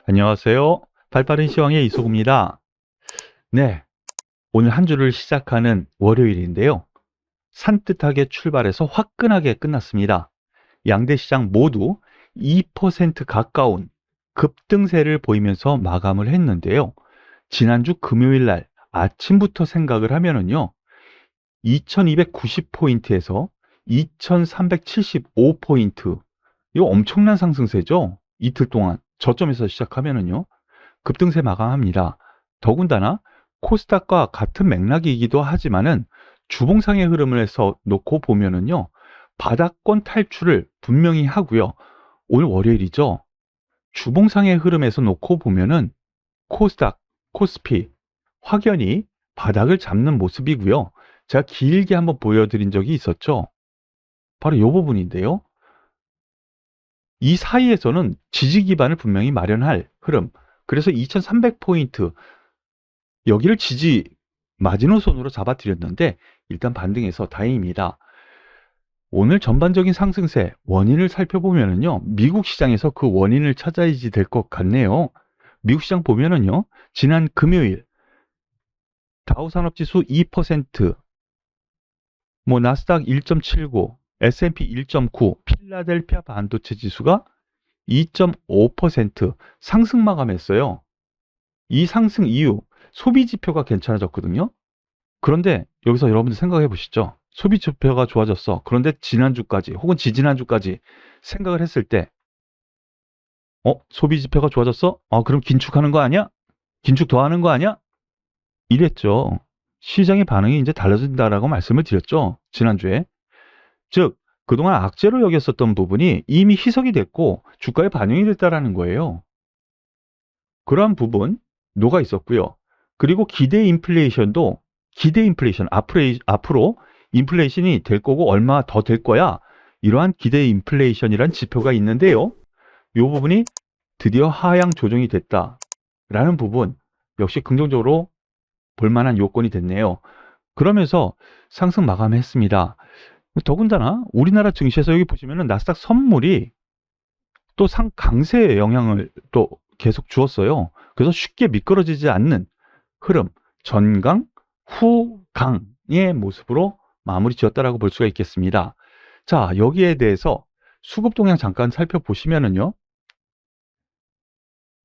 안녕하세요. 발빠른 시황의 이소구입니다. 네, 오늘 한 주를 시작하는 월요일인데요. 산뜻하게 출발해서 화끈하게 끝났습니다. 양대 시장 모두 2% 가까운 급등세를 보이면서 마감을 했는데요. 지난주 금요일 날 아침부터 생각을 하면은요. 2290포인트에서 2375포인트. 이거 엄청난 상승세죠? 이틀 동안 저점에서 시작하면은요. 급등세 마감합니다. 더군다나 코스닥과 같은 맥락이기도 하지만은 주봉상의 흐름을 해서 놓고 보면은요. 바닥권 탈출을 분명히 하고요. 오늘 월요일이죠. 주봉상의 흐름에서 놓고 보면은 코스닥, 코스피 확연히 바닥을 잡는 모습이고요. 제가 길게 한번 보여드린 적이 있었죠. 바로 이 부분인데요. 이 사이에서는 지지 기반을 분명히 마련할 흐름. 그래서 2300포인트 여기를 지지 마지노선으로 잡아드렸는데 일단 반등해서 다행입니다. 오늘 전반적인 상승세 원인을 살펴보면은요. 미국 시장에서 그 원인을 찾아야지 될 것 같네요. 미국 시장 보면은요. 지난 금요일 다우산업지수 2%, 뭐 나스닥 1.79, S&P 1.9, 필라델피아 반도체 지수가 2.5% 상승 마감했어요. 이 상승 이후 소비 지표가 괜찮아졌거든요. 그런데 여기서 여러분들 생각해 보시죠. 소비 지표가 좋아졌어. 그런데 지난주까지 혹은 지지난주까지 생각을 했을 때 소비 지표가 좋아졌어? 그럼 긴축하는 거 아니야? 긴축 더 하는 거 아니야? 이랬죠. 시장의 반응이 이제 달라진다라고 말씀을 드렸죠. 지난주에. 즉 그동안 악재로 여겼었던 부분이 이미 희석이 됐고 주가에 반영이 됐다라는 거예요. 그러한 부분 녹아 있었고요. 그리고 기대 인플레이션도 기대 인플레이션 앞으로 인플레이션이 될 거고 얼마 더 될 거야. 이러한 기대 인플레이션이란 지표가 있는데요. 이 부분이 드디어 하향 조정이 됐다라는 부분 역시 긍정적으로 볼 만한 요건이 됐네요. 그러면서 상승 마감했습니다. 더군다나 우리나라 증시에서 여기 보시면은 나스닥 선물이 또 강세의 영향을 또 계속 주었어요. 그래서 쉽게 미끄러지지 않는 흐름, 전강, 후강의 모습으로 마무리 지었다라고 볼 수가 있겠습니다. 자, 여기에 대해서 수급 동향 잠깐 살펴보시면은요.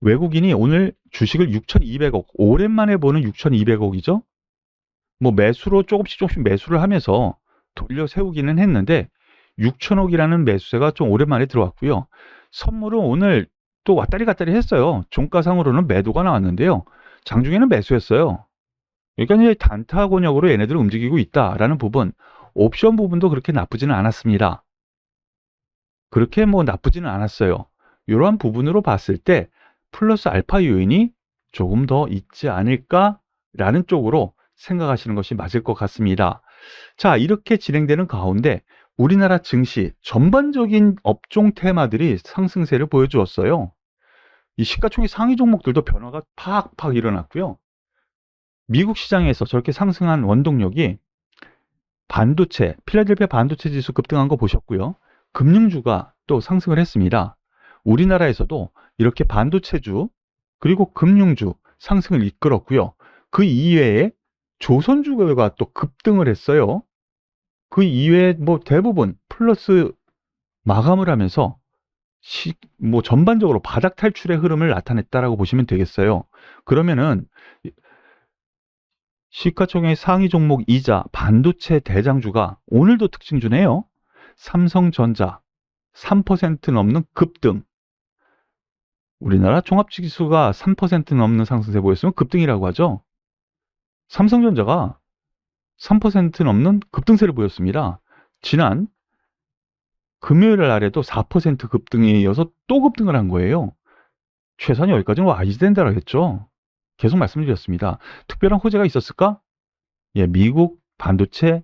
외국인이 오늘 주식을 6,200억, 오랜만에 보는 6,200억이죠. 뭐 매수로 조금씩 매수를 하면서 돌려 세우기는 했는데 6천억이라는 매수세가 좀 오랜만에 들어왔고요. 선물은 오늘 또 왔다리 갔다리 했어요. 종가상으로는 매도가 나왔는데요. 장중에는 매수했어요. 그러니까 이제 단타 권역으로 얘네들은 움직이고 있다라는 부분, 옵션 부분도 그렇게 나쁘지는 않았습니다. 그렇게 뭐 나쁘지는 않았어요. 이러한 부분으로 봤을 때 플러스 알파 요인이 조금 더 있지 않을까라는 쪽으로 생각하시는 것이 맞을 것 같습니다. 자, 이렇게 진행되는 가운데 우리나라 증시 전반적인 업종 테마들이 상승세를 보여주었어요. 이 시가총액 상위 종목들도 변화가 팍팍 일어났고요. 미국 시장에서 저렇게 상승한 원동력이 반도체, 필라델피아 반도체 지수 급등한 거 보셨고요. 금융주가 또 상승을 했습니다. 우리나라에서도 이렇게 반도체주 그리고 금융주 상승을 이끌었고요. 그 이외에 조선주가 또 급등을 했어요. 그 이외에 뭐 대부분 플러스 마감을 하면서 뭐 전반적으로 바닥 탈출의 흐름을 나타냈다라고 보시면 되겠어요. 그러면은 시가총액 상위 종목이자 반도체 대장주가 오늘도 특징주네요. 삼성전자 3% 넘는 급등. 우리나라 종합지수가 3% 넘는 상승세 보였으면 급등이라고 하죠. 삼성전자가 3% 넘는 급등세를 보였습니다. 지난 금요일 날에도 4% 급등에 이어서 또 급등을 한 거예요. 최소한 여기까지는 와야지 된다고 했죠. 계속 말씀드렸습니다. 특별한 호재가 있었을까? 예, 미국 반도체,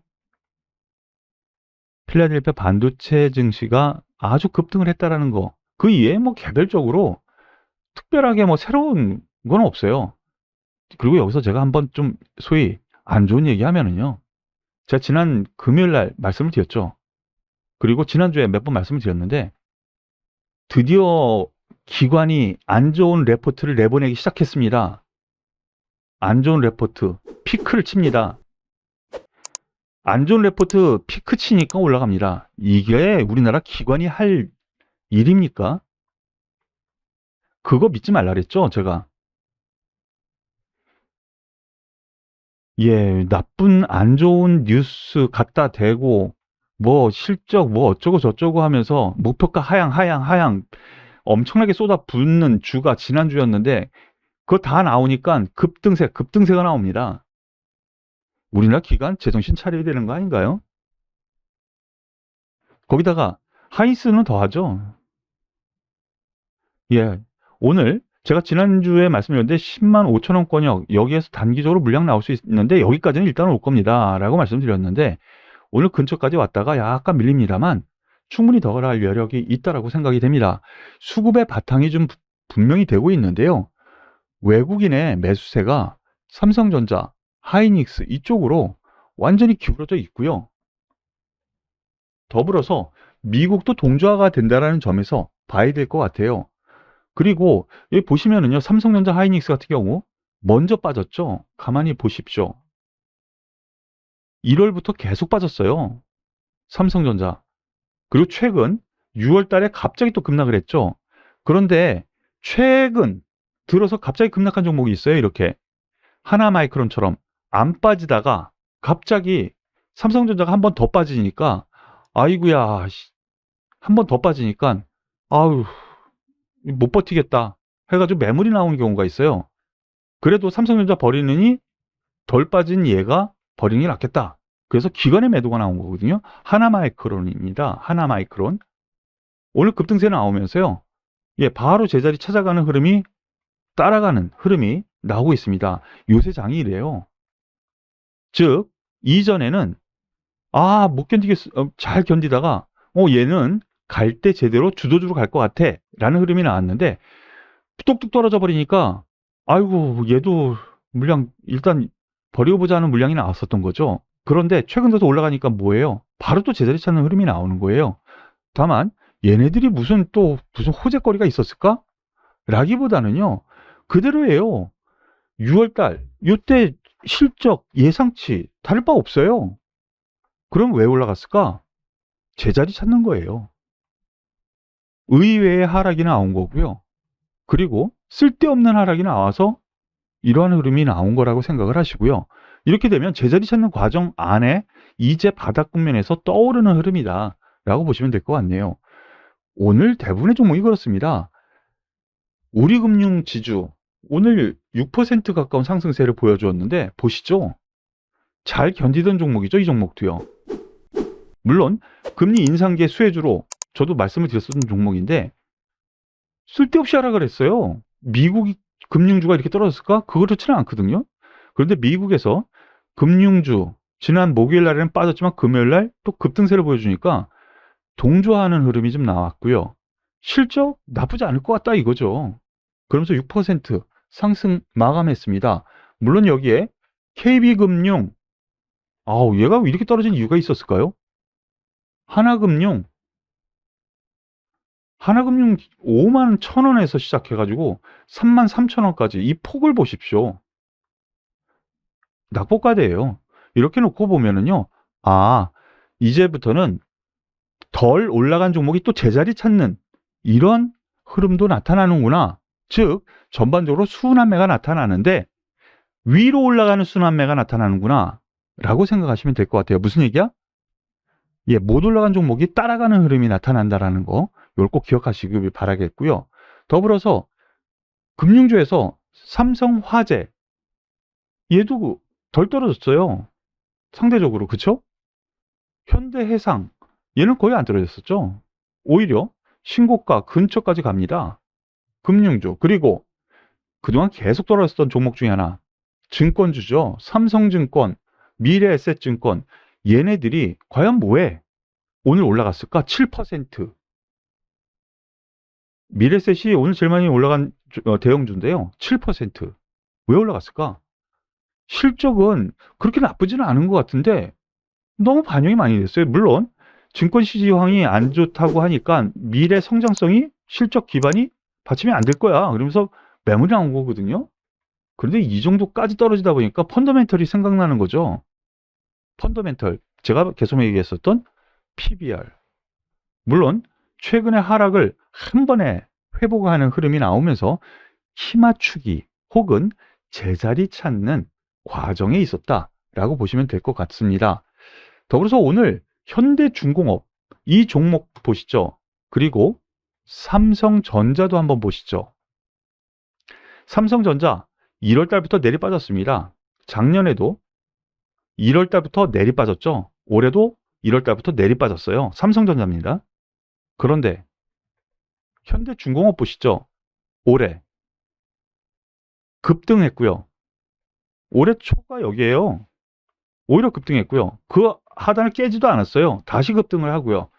필라델피아 반도체 증시가 아주 급등을 했다라는 거. 그 이외에 뭐 개별적으로 특별하게 뭐 새로운 건 없어요. 그리고 여기서 제가 한번 좀 소위 안 좋은 얘기 하면은요. 제가 지난 금요일 날 말씀을 드렸죠. 그리고 지난주에 몇 번 말씀을 드렸는데 드디어 기관이 안 좋은 레포트를 내보내기 시작했습니다. 안 좋은 레포트, 피크를 칩니다. 안 좋은 레포트 피크 치니까 올라갑니다. 이게 우리나라 기관이 할 일입니까? 그거 믿지 말라 그랬죠, 제가. 예, 나쁜 안 좋은 뉴스 갖다 대고 뭐 실적 뭐 어쩌고 저쩌고 하면서 목표가 하향 하향 하향 엄청나게 쏟아붓는 주가 지난주였는데 그거 다 나오니까 급등세가 나옵니다. 우리나라 기관 제정신 차려야 되는 거 아닌가요? 거기다가 하이스는 더하죠. 예. 오늘 제가 지난주에 말씀드렸는데 10만 5천 원권역 여기에서 단기적으로 물량 나올 수 있는데 여기까지는 일단 올 겁니다. 라고 말씀드렸는데 오늘 근처까지 왔다가 약간 밀립니다만 충분히 더 갈 여력이 있다라고 생각이 됩니다. 수급의 바탕이 좀 분명히 되고 있는데요. 외국인의 매수세가 삼성전자, 하이닉스 이쪽으로 완전히 기울어져 있고요. 더불어서 미국도 동조화가 된다는 점에서 봐야 될 것 같아요. 그리고 여기 보시면은요, 삼성전자, 하이닉스 같은 경우 먼저 빠졌죠. 가만히 보십시오. 1월부터 계속 빠졌어요. 삼성전자. 그리고 최근 6월 달에 갑자기 또 급락을 했죠. 그런데 최근 들어서 갑자기 급락한 종목이 있어요. 이렇게 하나마이크론처럼 안 빠지다가 갑자기 삼성전자가 한 번 더 빠지니까 아이구야 한 번 더 빠지니까 아유 못 버티겠다 해가지고 매물이 나오는 경우가 있어요. 그래도 삼성전자 버리느니 덜 빠진 얘가 버리는 게 낫겠다. 그래서 기관의 매도가 나온 거거든요. 하나마이크론입니다. 하나마이크론. 오늘 급등세 나오면서요. 예, 바로 제자리 찾아가는 흐름이 따라가는 흐름이 나오고 있습니다. 요새 장이 이래요. 즉 이전에는 못 견디겠어 잘 견디다가 얘는 갈 때 제대로 주도주로 갈 것 같아 라는 흐름이 나왔는데 뚝뚝 떨어져 버리니까 아이고 얘도 물량 일단 버리고 보자는 물량이 나왔었던 거죠. 그런데 최근 들어서 올라가니까 뭐예요? 바로 또 제자리 찾는 흐름이 나오는 거예요. 다만 얘네들이 무슨 호재거리가 있었을까? 라기보다는요. 그대로예요. 6월달 요때 실적 예상치 다를 바 없어요. 그럼 왜 올라갔을까? 제자리 찾는 거예요. 의외의 하락이 나온 거고요. 그리고 쓸데없는 하락이 나와서 이러한 흐름이 나온 거라고 생각을 하시고요. 이렇게 되면 제자리 찾는 과정 안에 이제 바닥 국면에서 떠오르는 흐름이다 라고 보시면 될 것 같네요. 오늘 대부분의 종목이 그렇습니다. 우리금융 지주 오늘 6% 가까운 상승세를 보여주었는데 보시죠. 잘 견디던 종목이죠. 이 종목도요. 물론 금리 인상기의 수혜주로 저도 말씀을 드렸었던 종목인데 쓸데없이 하락을 했어요. 미국 금융주가 이렇게 떨어졌을까? 그렇지는 않거든요. 그런데 미국에서 금융주 지난 목요일 날에는 빠졌지만 금요일 날 또 급등세를 보여주니까 동조하는 흐름이 좀 나왔고요. 실적 나쁘지 않을 것 같다 이거죠. 그러면서 6% 상승 마감했습니다. 물론 여기에 KB금융 얘가 이렇게 떨어진 이유가 있었을까요? 하나금융 5만 1,000원에서 시작해가지고 3만 3,000원까지 이 폭을 보십시오. 낙폭과대예요. 이렇게 놓고 보면은요. 이제부터는 덜 올라간 종목이 또 제자리 찾는 이런 흐름도 나타나는구나. 즉 전반적으로 순환매가 나타나는데 위로 올라가는 순환매가 나타나는구나 라고 생각하시면 될 것 같아요. 무슨 얘기야? 예, 못 올라간 종목이 따라가는 흐름이 나타난다라는 거 이걸 꼭 기억하시길 바라겠고요. 더불어서 금융주에서 삼성화재 얘도 덜 떨어졌어요. 상대적으로 그쵸? 현대해상 얘는 거의 안 떨어졌었죠. 오히려 신고가 근처까지 갑니다. 금융주 그리고 그동안 계속 떨어졌던 종목 중에 하나 증권주죠. 삼성증권, 미래에셋증권 얘네들이 과연 뭐해? 오늘 올라갔을까? 7%. 미래에셋이 오늘 제일 많이 올라간 대형주인데요. 7%. 왜 올라갔을까? 실적은 그렇게 나쁘지는 않은 것 같은데 너무 반영이 많이 됐어요. 물론 증권 시장이 안 좋다고 하니까 미래 성장성이 실적 기반이 받침이 안 될 거야. 그러면서 매물이 나온 거거든요. 그런데 이 정도까지 떨어지다 보니까 펀더멘털이 생각나는 거죠. 펀더멘털. 제가 계속 얘기했었던 PBR. 물론 최근에 하락을 한 번에 회복하는 흐름이 나오면서 키 맞추기 혹은 제자리 찾는 과정에 있었다라고 보시면 될 것 같습니다. 더불어서 오늘 현대중공업 이 종목 보시죠. 그리고 삼성전자도 한번 보시죠. 삼성전자 1월 달부터 내리 빠졌습니다. 작년에도 1월 달부터 내리 빠졌죠. 올해도 1월 달부터 내리 빠졌어요. 삼성전자입니다. 그런데 현대중공업 보시죠. 올해 급등했고요. 올해 초가 여기에요. 오히려 급등했고요. 그 하단을 깨지도 않았어요. 다시 급등을 하고요.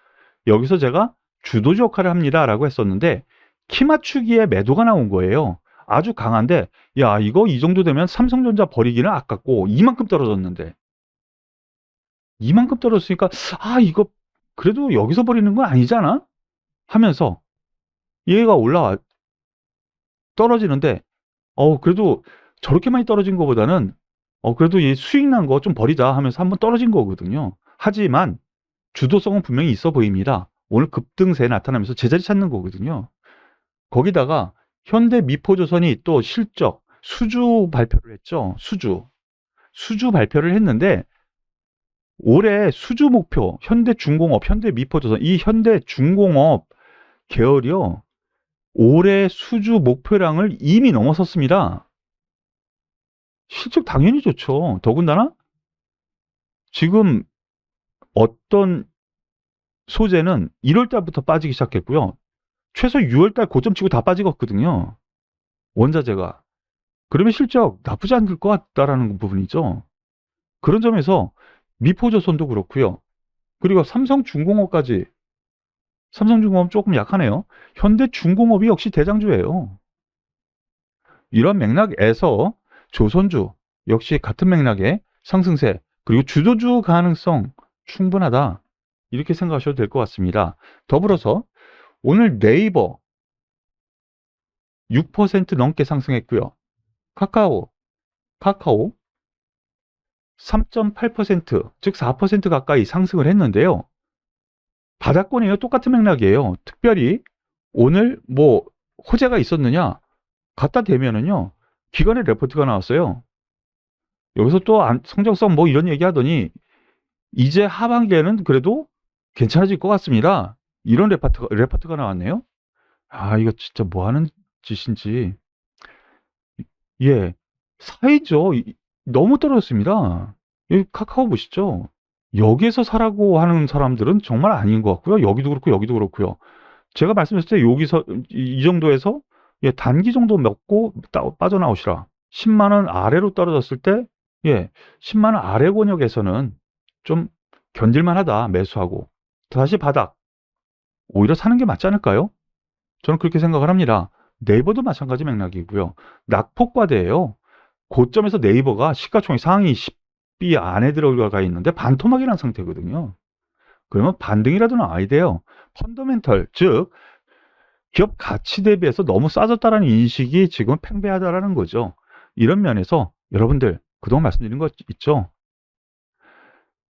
여기서 제가 주도주 역할을 합니다라고 했었는데 키 맞추기에 매도가 나온 거예요. 아주 강한데 야 이거 이 정도 되면 삼성전자 버리기는 아깝고 이만큼 떨어졌는데 이만큼 떨어졌으니까 아 이거 그래도 여기서 버리는 건 아니잖아 하면서 얘가 올라와 떨어지는데 그래도 저렇게 많이 떨어진 것보다는 그래도 얘 수익 난 거 좀 버리자 하면서 한번 떨어진 거거든요. 하지만 주도성은 분명히 있어 보입니다. 오늘 급등세 나타나면서 제자리 찾는 거거든요. 거기다가 현대미포조선이 또 실적 수주 발표를 했죠. 수주 발표를 했는데 올해 수주 목표 현대중공업, 현대미포조선 이 현대중공업 계열이요. 올해 수주 목표량을 이미 넘어섰습니다. 실적 당연히 좋죠. 더군다나 지금 어떤 소재는 1월 달부터 빠지기 시작했고요. 최소 6월 달 고점 치고 다 빠지거든요. 원자재가. 그러면 실적 나쁘지 않을 것 같다라는 부분이죠. 그런 점에서 미포조선도 그렇고요. 그리고 삼성중공업까지 삼성중공업 조금 약하네요. 현대중공업이 역시 대장주예요. 이런 맥락에서 조선주 역시 같은 맥락의 상승세 그리고 주도주 가능성 충분하다. 이렇게 생각하셔도 될 것 같습니다. 더불어서 오늘 네이버 6% 넘게 상승했고요. 카카오 3.8%, 즉 4% 가까이 상승을 했는데요. 바닥권이에요. 똑같은 맥락이에요. 특별히 오늘 뭐 호재가 있었느냐? 갖다 대면은요. 기관의 레포트가 나왔어요. 여기서 또 성장성 뭐 이런 얘기 하더니 이제 하반기에는 그래도 괜찮아질 것 같습니다. 이런 레포트가 나왔네요. 아, 이거 진짜 뭐 하는 짓인지. 예. 사이죠. 너무 떨어졌습니다. 이 카카오 보시죠. 여기에서 사라고 하는 사람들은 정말 아닌 것 같고요. 여기도 그렇고 여기도 그렇고요. 제가 말씀드렸을 때 여기서 이 정도에서 예, 단기 정도 먹고 빠져나오시라. 10만 원 아래로 떨어졌을 때 예, 10만 원 아래 권역에서는 좀 견딜만 하다. 매수하고. 다시 바닥. 오히려 사는 게 맞지 않을까요? 저는 그렇게 생각을 합니다. 네이버도 마찬가지 맥락이고요. 낙폭과대예요. 고점에서 네이버가 시가총액 상위 10위 안에 들어가 있는데 반토막이라는 상태거든요. 그러면 반등이라도 나와야 돼요. 펀더멘털, 즉 기업 가치 대비해서 너무 싸졌다는 인식이 지금 팽배하다라는 거죠. 이런 면에서 여러분들 그동안 말씀드린 거 있죠?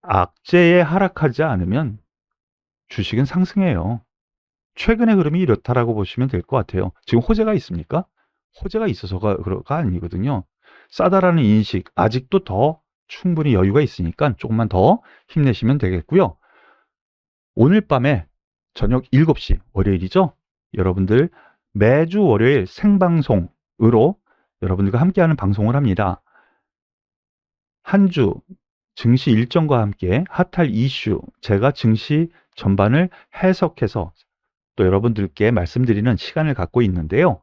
악재에 하락하지 않으면 주식은 상승해요. 최근의 흐름이 이렇다라고 보시면 될 것 같아요. 지금 호재가 있습니까? 호재가 있어서가 아니거든요. 싸다라는 인식 아직도 더 충분히 여유가 있으니까 조금만 더 힘내시면 되겠고요. 오늘 밤에 저녁 7시 월요일이죠. 여러분들 매주 월요일 생방송으로 여러분들과 함께하는 방송을 합니다. 한 주 증시 일정과 함께 핫할 이슈 제가 증시 전반을 해석해서 또 여러분들께 말씀드리는 시간을 갖고 있는데요.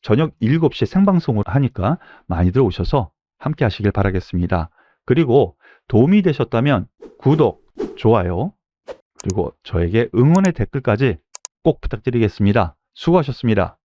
저녁 7시에 생방송을 하니까 많이들 오셔서 함께 하시길 바라겠습니다. 그리고 도움이 되셨다면 구독, 좋아요, 그리고 저에게 응원의 댓글까지 꼭 부탁드리겠습니다. 수고하셨습니다.